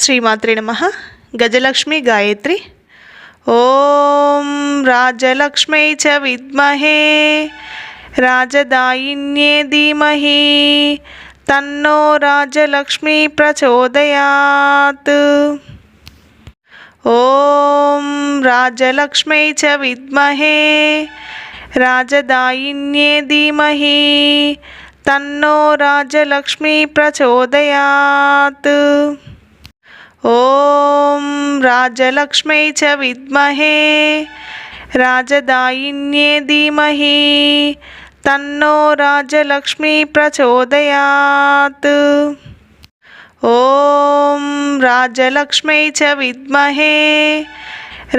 శ్రీమాత్రే నమః. గజలక్ష్మి గాయత్రి. ఓం రాజలక్ష్మై చ విద్మహే రాజదాయిన్యే ధీమహి తన్నో రాజలక్ష్మి ప్రచోదయాత్. ఓం రాజలక్ష్మై చ విద్మహే రాజదాయిన్యే ధీమహి తన్నో రాజలక్ష్మి ప్రచోదయాత్. ఓం రాజలక్ష్మై చ విద్మహే రాజదాయిన్యే ధీమహి తన్నో రాజలక్ష్మి ప్రచోదయాత్. ఓం రాజలక్ష్మై చ విద్మహే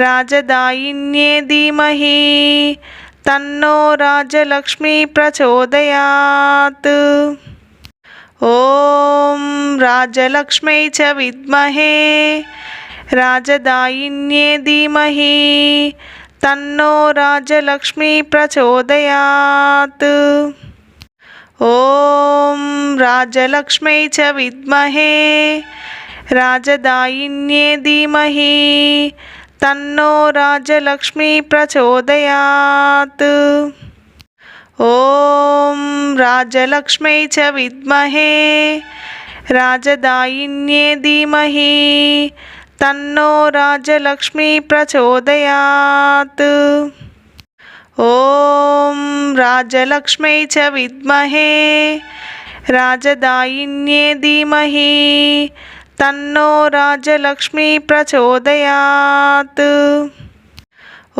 రాజదాయిన్యే ధీమహి తన్నో రాజలక్ష్మి ప్రచోదయాత్. ఓం రాజలక్ష్మై చ విద్మహే రాజదాయిన్యే ధీమహి తన్నో రాజలక్ష్మి ప్రచోదయాత్. ఓం రాజలక్ష్మై చ విద్మహే రాజదాయిన్యే ధీమహి తన్నో రాజలక్ష్మి ప్రచోదయాత్. ఓం రాజలక్ష్మై చ విద్మహే రాజదాయిన్యే ధీమహి తన్నో రాజలక్ష్మి ప్రచోదయాత్. ఓం రాజలక్ష్మై చ విద్మహే రాజదాయిన్యే ధీమహి తన్నో రాజలక్ష్మి ప్రచోదయాత్.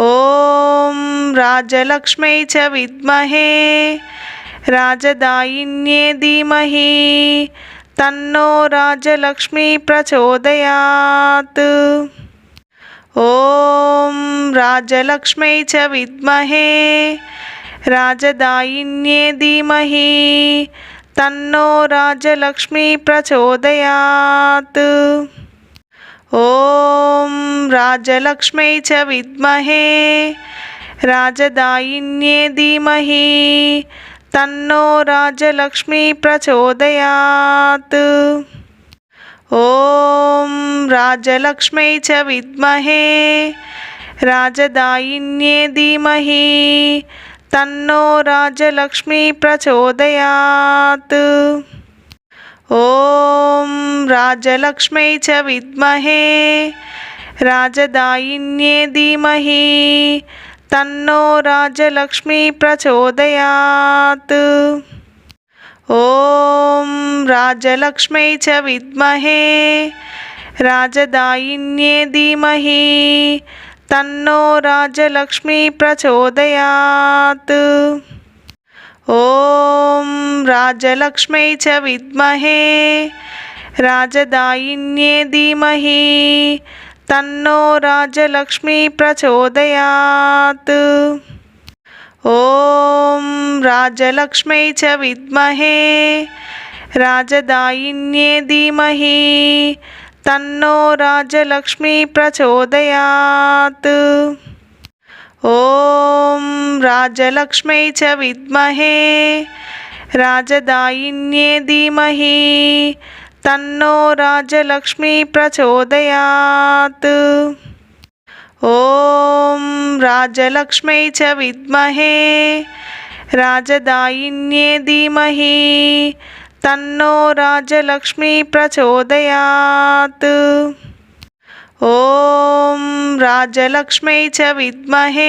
ఓం రాజలక్ష్మై చ విద్మహే రాజదాయిన్యే ధీమహి తన్నో రాజలక్ష్మి ప్రచోదయాత్. ఓం రాజలక్ష్మై చ విద్మహే రాజదాయిన్యే ధీమహి తన్నో రాజలక్ష్మి ప్రచోదయాత్. ఓం రాజలక్ష్మై చ విద్మహే రాజదాయిన్యే ధీమహి తన్నో రాజలక్ష్మి ప్రచోదయాత్. ఓం రాజలక్ష్మై చ విద్మహే రాజదాయిన్యే ధీమహి తన్నో రాజలక్ష్మి ప్రచోదయాత్. ఓం రాజలక్ష్మై చ విద్మహే రాజదాయిన్యే ధీమహి తన్నో రాజలక్ష్మి ప్రచోదయాత్. ఓం రాజలక్ష్మై చ విద్మహే రాజదాయిన్యే ధీమహి తన్నో రాజలక్ష్మి ప్రచోదయాత్. ఓం రాజలక్ష్మై చ విద్మహే రాజదాయిన్యే ధీమహి తన్నో రాజలక్ష్మి ప్రచోదయాత్. ఓం రాజలక్ష్మై చ విద్మహే రాజదాయిన్యే ధీమహి తన్నో రాజలక్ష్మి ప్రచోదయాత్. ఓం రాజలక్ష్మై చ విద్మహే రాజదాయిన్యే ధీమహి తన్నో రాజలక్ష్మి ప్రచోదయాత్. ఓం రాజలక్ష్మై చ విద్మహే రాజదాయిన్యే ధీమహి తన్నో రాజలక్ష్మి ప్రచోదయాత్. ఓం రాజలక్ష్మై చ విద్మహే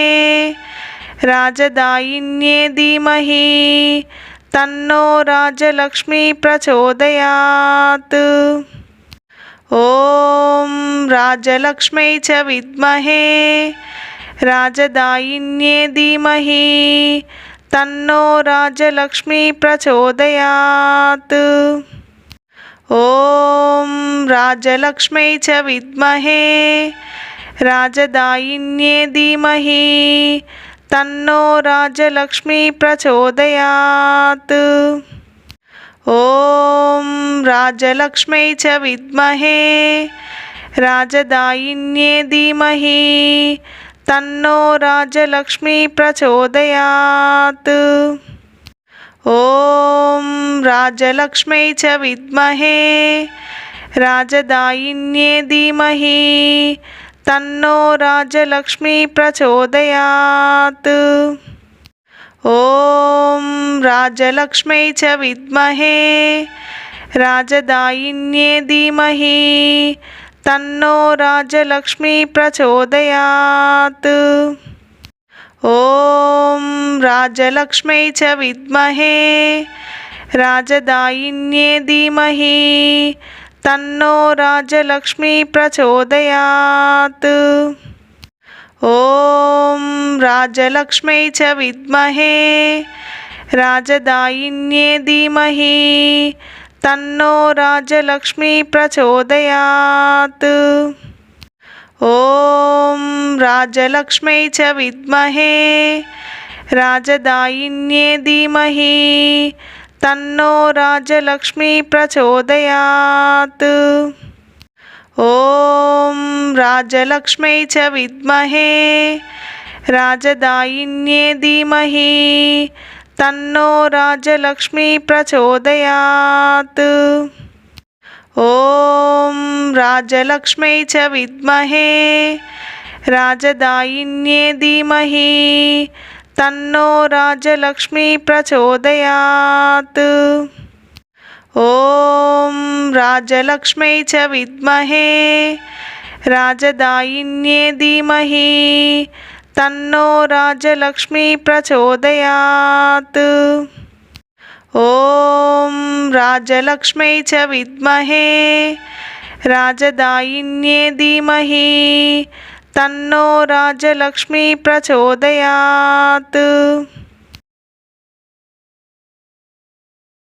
రాజదాయిన్యే ధీమహి తన్నో రాజలక్ష్మి ప్రచోదయాత్. ఓం రాజలక్ష్మై చ విద్మహే రాజదాయిన్యే ధీమహి తన్నో రాజలక్ష్మి ప్రచోదయాత్. ఓం రాజలక్ష్మై చ విద్మహే రాజదాయిన్యే ధీమహి తన్నో రాజలక్ష్మి ప్రచోదయాత్. ఓం రాజలక్ష్మై చ విద్మహే రాజదాయిన్యే ధీమహి తన్నో రాజలక్ష్మి ప్రచోదయాత్. ఓం రాజలక్ష్మై చ విద్మహే राजदायिन्ये धीमहि तन्नो राजलक्ष्मी प्रचोदयात्। ॐ राजलक्ष्मै च विद्महे राजदायिन्ये धीमहि तन्नो राजलक्ष्मी प्रचोदयात्। ॐ राजलक्ष्मै च विद्महे राजदायिन्ये धीमहि तन्नो राजलक्ष्मी प्रचोदयात्। ॐ राजलक्ष्मै च विद्महे राजदायिन्ये धीमहि तन्नो राजलक्ष्मी प्रचोदयात्। ॐ राजलक्ष्मै च विद्महे राजदायिन्ये धीमहि तन्नो राजलक्ष्मी प्रचोदयात्। ॐ राजलक्ष्मै च विद्महे राजदायिन्ये धीमहि तन्नो राजलक्ष्मी प्रचोदयात्। ॐ राजलक्ष्मै च विद्महे राजदायिन्ये धीमहि तन्नो राजलक्ष्मी प्रचोदयात्। ॐ राजलक्ष्मै च विद्महे राजदायिन्ये धीमहि तन्नो राजलक्ष्मी प्रचोदयात्। ॐ राजलक्ष्मै च विद्महे राजदायिन्ये धीमहि तन्नो राजलक्ष्मी प्रचोदयात्।